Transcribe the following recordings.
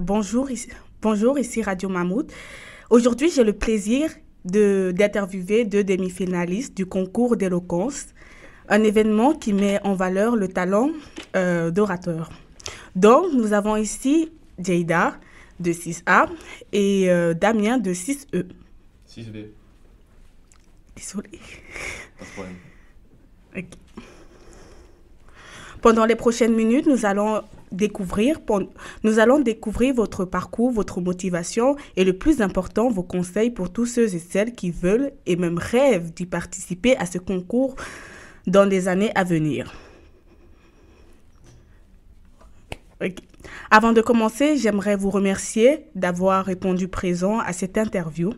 Bonjour, ici Radio Mammouth. Aujourd'hui, j'ai le plaisir d'interviewer deux demi-finalistes du concours d'éloquence, un événement qui met en valeur le talent d'orateur. Donc, nous avons ici Jada de 6A et Damien de 6E. 6B. Désolée. Pas de problème. Ok. Pendant les prochaines minutes, nous allons découvrir votre parcours, votre motivation et le plus important, vos conseils pour tous ceux et celles qui veulent et même rêvent d'y participer à ce concours dans les années à venir. Okay. Avant de commencer, j'aimerais vous remercier d'avoir répondu présent à cette interview.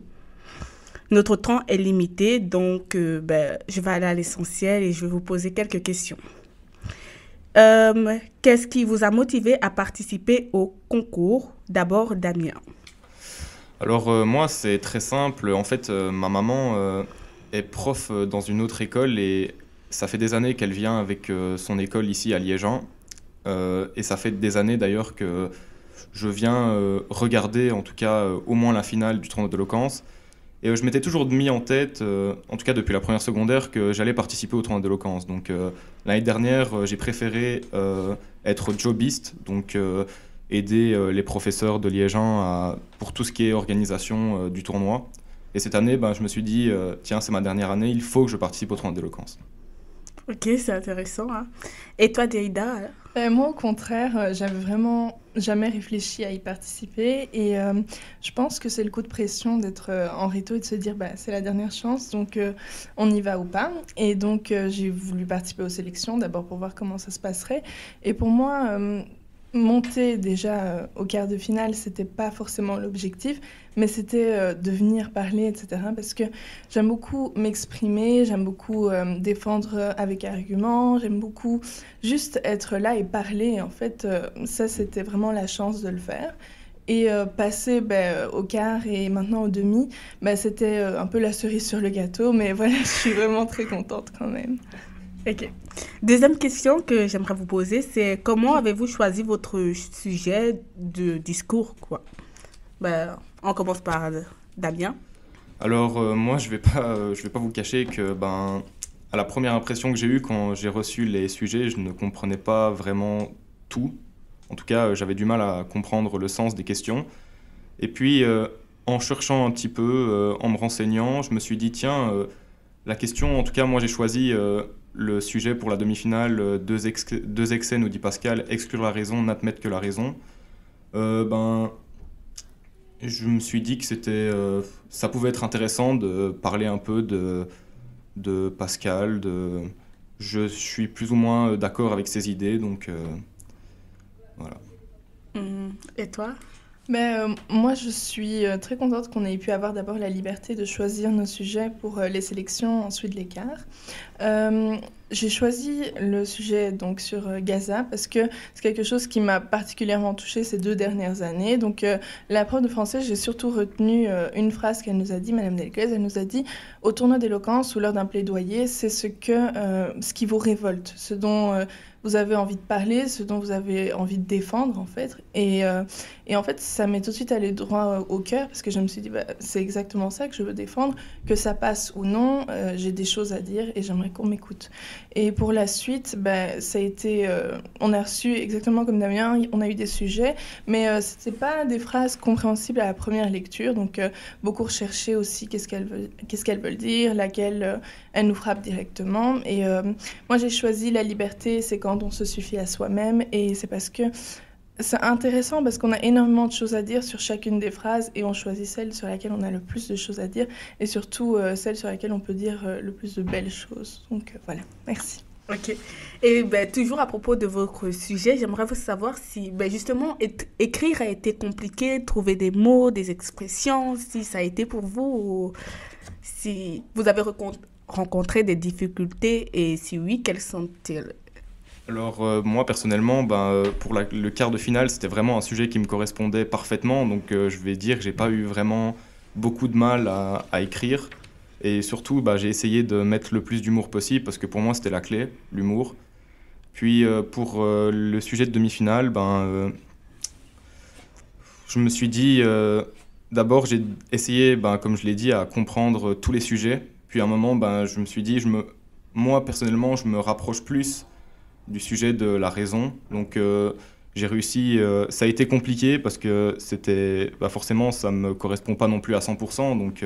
Notre temps est limité, donc je vais aller à l'essentiel et je vais vous poser quelques questions. Qu'est-ce qui vous a motivé à participer au concours? D'abord, Damien. Alors moi, c'est très simple. En fait, ma maman est prof dans une autre école et ça fait des années qu'elle vient avec son école ici à Liégean. Et ça fait des années d'ailleurs que je viens regarder en tout cas au moins la finale du tournoi d'éloquence. Et je m'étais toujours mis en tête, en tout cas depuis la première secondaire, que j'allais participer au tournoi d'éloquence. Donc l'année dernière, j'ai préféré être jobiste, donc aider les professeurs de Liégean pour tout ce qui est organisation du tournoi. Et cette année, je me suis dit, tiens, c'est ma dernière année, il faut que je participe au tournoi d'éloquence. Ok, c'est intéressant. Hein. Et toi, Derida? Moi, au contraire, j'avais vraiment jamais réfléchi à y participer. Et je pense que c'est le coup de pression d'être en réto et de se dire c'est la dernière chance, donc on y va ou pas. Et donc, j'ai voulu participer aux sélections, d'abord pour voir comment ça se passerait. Et pour moi, monter déjà au quart de finale, c'était pas forcément l'objectif, mais c'était de venir parler, etc. Parce que j'aime beaucoup m'exprimer, j'aime beaucoup défendre avec arguments, j'aime beaucoup juste être là et parler. En fait, ça, c'était vraiment la chance de le faire. Et passer au quart et maintenant au demi, c'était un peu la cerise sur le gâteau, mais voilà, je suis vraiment très contente quand même. Ok. Deuxième question que j'aimerais vous poser, c'est comment avez-vous choisi votre sujet de discours, quoi? On commence par Damien. Alors moi, je vais pas vous cacher que à la première impression que j'ai eue quand j'ai reçu les sujets, je ne comprenais pas vraiment tout. En tout cas, j'avais du mal à comprendre le sens des questions. Et puis, en cherchant un petit peu, en me renseignant, je me suis dit, tiens, la question, en tout cas, moi j'ai choisi le sujet pour la demi-finale, deux excès, nous dit Pascal, exclure la raison, n'admettre que la raison. Je me suis dit que ça pouvait être intéressant de parler un peu de Pascal. Je suis plus ou moins d'accord avec ses idées, donc voilà. Et toi? Moi, je suis très contente qu'on ait pu avoir d'abord la liberté de choisir nos sujets pour les sélections, ensuite l'écart. J'ai choisi le sujet donc sur Gaza parce que c'est quelque chose qui m'a particulièrement touchée ces 2 dernières années. Donc, la prof de français, j'ai surtout retenu une phrase qu'elle nous a dit, Madame Delguez. Elle nous a dit « Au tournoi d'éloquence ou lors d'un plaidoyer, c'est ce qui vous révolte, ce dont vous avez envie de parler, ce dont vous avez envie de défendre, en fait. » Et en fait, ça m'est tout de suite allé droit au cœur parce que je me suis dit c'est exactement ça que je veux défendre, que ça passe ou non, j'ai des choses à dire et j'aimerais qu'on m'écoute. Et pour la suite, ça a été, on a reçu exactement comme Damien, on a eu des sujets, mais c'était pas des phrases compréhensibles à la première lecture, donc beaucoup recherché aussi qu'est-ce qu'elles veulent dire, laquelle elle nous frappe directement. Et moi j'ai choisi la liberté, c'est quand on se suffit à soi-même, et c'est parce que c'est intéressant parce qu'on a énormément de choses à dire sur chacune des phrases et on choisit celle sur laquelle on a le plus de choses à dire et surtout celle sur laquelle on peut dire le plus de belles choses. Donc voilà, merci. Ok. Et toujours à propos de votre sujet, j'aimerais vous savoir si justement écrire a été compliqué, trouver des mots, des expressions, si ça a été pour vous ou si vous avez rencontré des difficultés et si oui, quelles sont-elles? Alors moi personnellement, pour le quart de finale, c'était vraiment un sujet qui me correspondait parfaitement, donc je vais dire que j'ai pas eu vraiment beaucoup de mal à écrire. Et surtout, j'ai essayé de mettre le plus d'humour possible parce que pour moi c'était la clé, l'humour. Puis pour le sujet de demi-finale, je me suis dit, d'abord j'ai essayé, comme je l'ai dit, à comprendre tous les sujets. Puis à un moment, je me suis dit, moi personnellement, je me rapproche plus du sujet de la raison. Donc j'ai réussi, ça a été compliqué parce que forcément ça ne me correspond pas non plus à 100%. Donc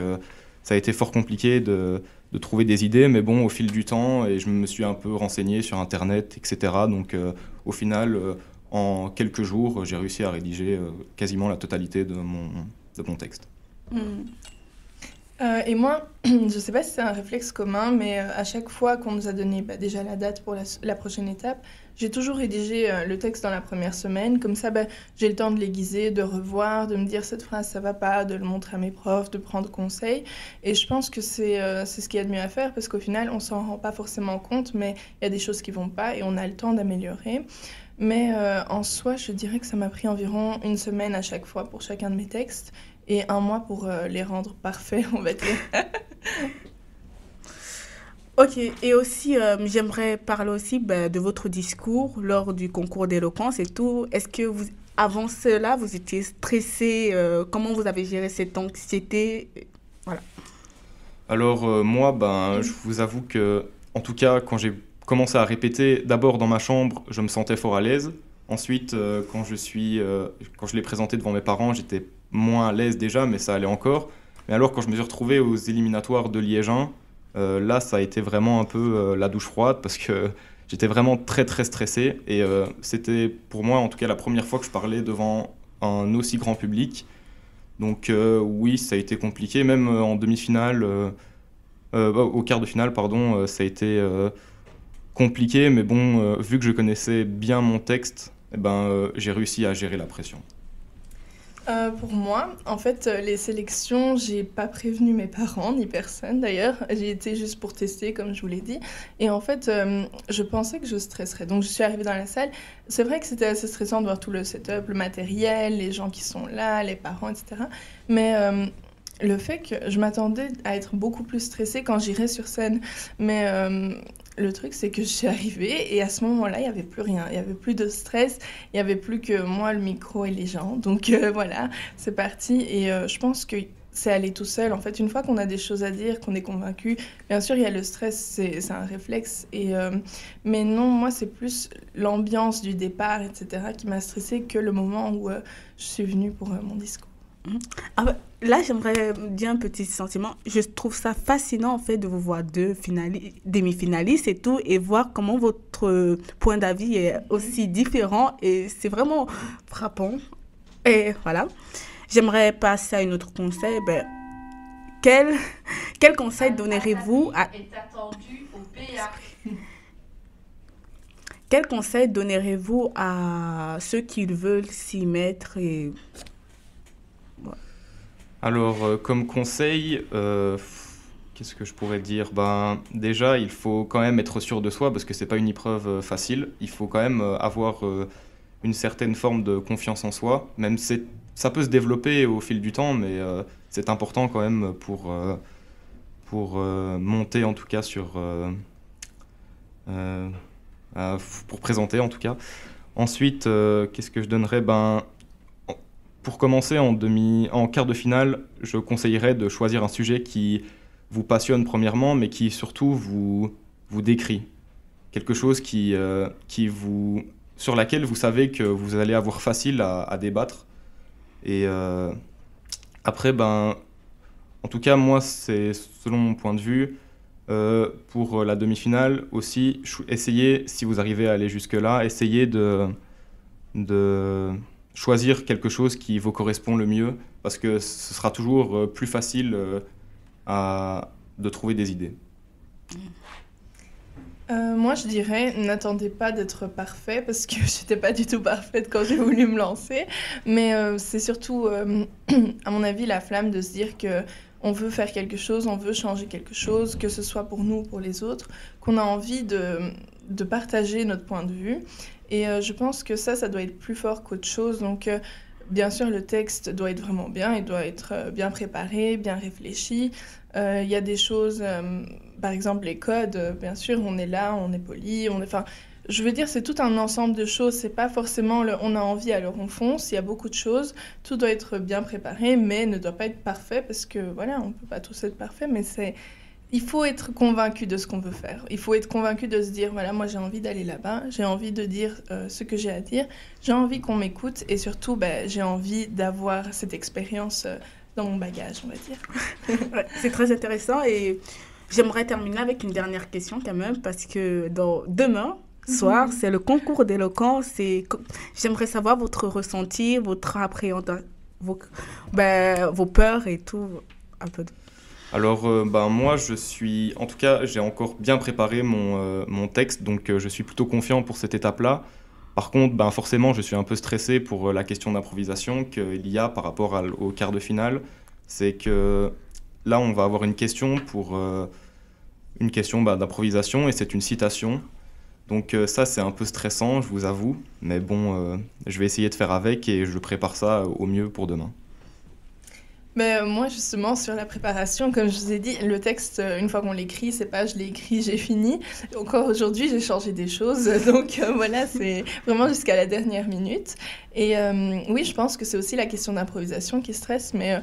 ça a été fort compliqué de trouver des idées, mais bon, au fil du temps, et je me suis un peu renseigné sur Internet, etc. Donc au final, en quelques jours, j'ai réussi à rédiger quasiment la totalité de mon texte. Et moi, je ne sais pas si c'est un réflexe commun, mais à chaque fois qu'on nous a donné déjà la date pour la prochaine étape, j'ai toujours rédigé le texte dans la première semaine. Comme ça, j'ai le temps de l'aiguiser, de revoir, de me dire cette phrase, ça va pas, de le montrer à mes profs, de prendre conseil. Et je pense que c'est ce qu'il y a de mieux à faire parce qu'au final, on s'en rend pas forcément compte, mais il y a des choses qui vont pas et on a le temps d'améliorer. Mais en soi, je dirais que ça m'a pris environ une semaine à chaque fois pour chacun de mes textes. Et un mois pour les rendre parfaits, on va dire. Ok, et aussi, j'aimerais parler aussi de votre discours lors du concours d'éloquence et tout. Est-ce que avant cela, vous étiez stressé? Comment vous avez géré cette anxiété? Voilà. Alors moi, je vous avoue que, en tout cas, quand j'ai commencé à répéter, d'abord dans ma chambre, je me sentais fort à l'aise. Ensuite, quand je l'ai présenté devant mes parents, j'étais moins à l'aise déjà, mais ça allait encore. Mais alors, quand je me suis retrouvé aux éliminatoires de Liège 1, là, ça a été vraiment un peu la douche froide parce que j'étais vraiment très très stressé. Et c'était pour moi, en tout cas, la première fois que je parlais devant un aussi grand public. Donc oui, ça a été compliqué. Même en demi-finale, au quart de finale, pardon, ça a été compliqué. Mais bon, vu que je connaissais bien mon texte, j'ai réussi à gérer la pression. Pour moi, en fait, les sélections, j'ai pas prévenu mes parents, ni personne d'ailleurs. J'y étais juste pour tester, comme je vous l'ai dit. Et en fait, je pensais que je stresserais. Donc, je suis arrivée dans la salle. C'est vrai que c'était assez stressant de voir tout le setup, le matériel, les gens qui sont là, les parents, etc. Mais le fait que je m'attendais à être beaucoup plus stressée quand j'irais sur scène. Mais le truc, c'est que je suis arrivée et à ce moment-là, il n'y avait plus rien. Il n'y avait plus de stress. Il n'y avait plus que moi, le micro et les gens. Donc voilà, c'est parti. Et je pense que c'est allé tout seul. En fait, une fois qu'on a des choses à dire, qu'on est convaincu, bien sûr, il y a le stress, c'est un réflexe. Mais non, moi, c'est plus l'ambiance du départ, etc., qui m'a stressée que le moment où je suis venue pour mon discours. Là, j'aimerais dire un petit sentiment. Je trouve ça fascinant, en fait, de vous voir demi-finalistes et tout, et voir comment votre point d'avis est aussi différent, et c'est vraiment frappant. Et voilà. J'aimerais passer à un autre conseil. Quel conseil donnerez-vous à... Quel conseil donnerez-vous à ceux qui veulent s'y mettre et... Alors, comme conseil, qu'est-ce que je pourrais dire? Déjà, il faut quand même être sûr de soi parce que c'est pas une épreuve facile. Il faut quand même avoir une certaine forme de confiance en soi. Même ça peut se développer au fil du temps, mais c'est important quand même pour monter en tout cas pour présenter en tout cas. Ensuite, qu'est-ce que je donnerais? Pour commencer, en quart de finale, je conseillerais de choisir un sujet qui vous passionne premièrement, mais qui surtout vous décrit. Quelque chose sur laquelle vous savez que vous allez avoir facile à débattre. Et après, en tout cas, moi, c'est selon mon point de vue, pour la demi-finale aussi, essayez, si vous arrivez à aller jusque-là, essayez de choisir quelque chose qui vous correspond le mieux, parce que ce sera toujours plus facile de trouver des idées. Moi, je dirais, n'attendez pas d'être parfait, parce que j'étais pas du tout parfaite quand j'ai voulu me lancer, mais c'est surtout, à mon avis, la flamme de se dire que on veut faire quelque chose, on veut changer quelque chose, que ce soit pour nous ou pour les autres, qu'on a envie de partager notre point de vue. Et je pense que ça doit être plus fort qu'autre chose. Donc, bien sûr, le texte doit être vraiment bien, il doit être bien préparé, bien réfléchi. Il y a des choses, par exemple les codes, bien sûr, on est là, on est poli, enfin, je veux dire, c'est tout un ensemble de choses. C'est pas forcément on a envie, alors on fonce. Il y a beaucoup de choses. Tout doit être bien préparé, mais ne doit pas être parfait parce que, voilà, on peut pas tous être parfait, mais il faut être convaincu de ce qu'on veut faire. Il faut être convaincu de se dire, voilà, moi j'ai envie d'aller là-bas, j'ai envie de dire ce que j'ai à dire, j'ai envie qu'on m'écoute et surtout, j'ai envie d'avoir cette expérience dans mon bagage, on va dire. Ouais, c'est très intéressant et j'aimerais terminer avec une dernière question quand même parce que demain soir, c'est le concours d'éloquence et j'aimerais savoir votre ressenti, votre appréhension, vos peurs et tout, un peu. Alors, moi, en tout cas, j'ai encore bien préparé mon texte, donc je suis plutôt confiant pour cette étape-là. Par contre, forcément, je suis un peu stressé pour la question d'improvisation qu'il y a par rapport au quart de finale. C'est que là, on va avoir une question d'improvisation et c'est une citation. Donc ça, c'est un peu stressant, je vous avoue. Mais bon, je vais essayer de faire avec et je prépare ça au mieux pour demain. Mais moi, justement, sur la préparation, comme je vous ai dit, le texte, une fois qu'on l'écrit, c'est pas je l'ai écrit, j'ai fini. Encore aujourd'hui, j'ai changé des choses. Donc voilà, c'est vraiment jusqu'à la dernière minute. Et oui, je pense que c'est aussi la question d'improvisation qui stresse, mais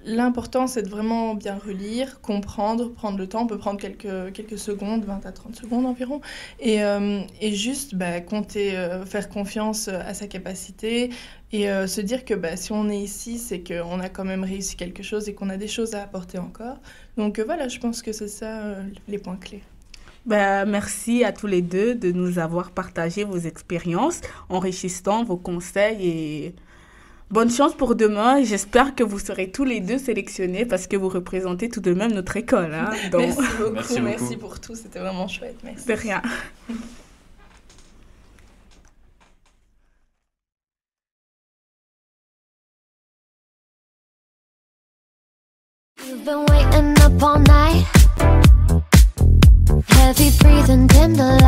l'important, c'est de vraiment bien relire, comprendre, prendre le temps. On peut prendre quelques secondes, 20 à 30 secondes environ, et juste compter, faire confiance à sa capacité et se dire que si on est ici, c'est qu'on a quand même réussi quelque chose et qu'on a des choses à apporter encore. Donc voilà, je pense que c'est ça les points clés. Merci à tous les deux de nous avoir partagé vos expériences, enrichissant vos conseils et bonne chance pour demain. J'espère que vous serez tous les deux sélectionnés parce que vous représentez tout de même notre école. Hein, donc... Merci beaucoup, merci pour tout, c'était vraiment chouette. Merci. De rien. You've been waiting up all night, heavy breathing, dim the light.